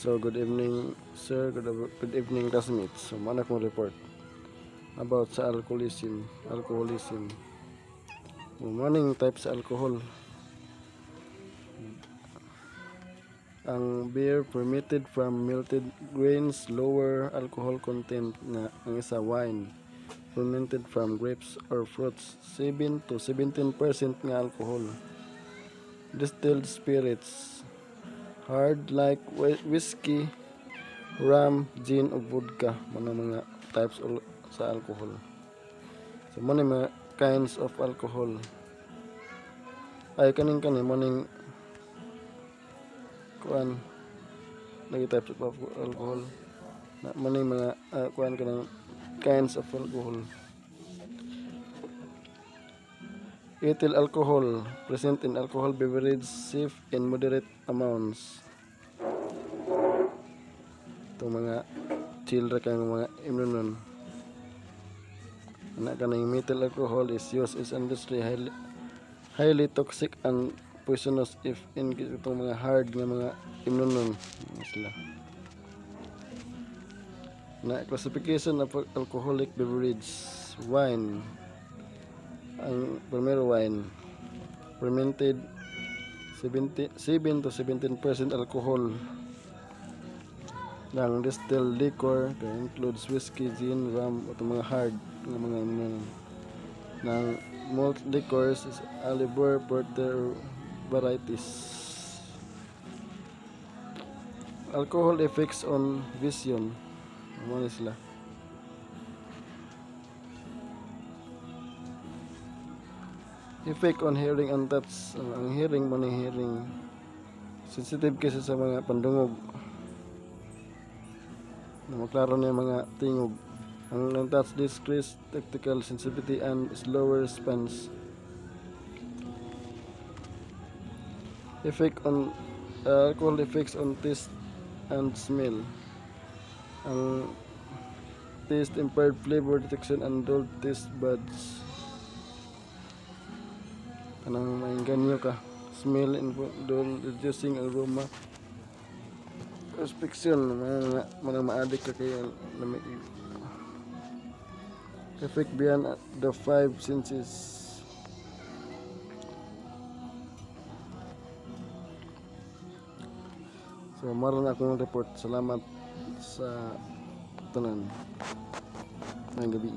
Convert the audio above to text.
So good evening sir, good evening classmates. So mana kong report about sa alcoholism. Morning type sa alcohol. Ang beer permitted from malted grains, lower alcohol content nga ang isa wine fermented from grapes or fruits, 7 to 17% nga alcohol. Distilled spirits, hard like whiskey, rum, gin o vodka, mga types sa alcohol. So mga kinds of alcohol. Ay kaning morning kuan lagi types of alcohol. Na mga kuan kanang kinds of alcohol. Ethyl alcohol, present in alcohol beverage, safe in moderate amounts. Itong mga chill ra kang mga imnonon. Anak kanang methyl alcohol is used in industry highly toxic and poisonous if in itong mga hard nga mga imnonon sila. Na classification of alcoholic beverage, wine. Ang primero wine, fermented 7 to 17% alcohol. Ng distilled liquor that includes whiskey, gin, rum, at mga hard ng mga ng malt liquors is liqueur porter varieties. Alcohol effects on vision. Ano sila? Effect on hearing and touch. Ang hearing mo hearing sensitive kasi sa mga pandungog. Maklaro na yung mga tingog. Ang touch decrease tactile sensitivity and slower response. Effect on alcohol effects on taste and smell. Ang taste impaired flavor detection and dull taste buds. Kanang maingganyo ka. Smell and dull reducing aroma. Perception mga ma-addict ka kaya effect beyond the 5 senses. So maron akong report. Salamat sa tanan. Ngayong gabi.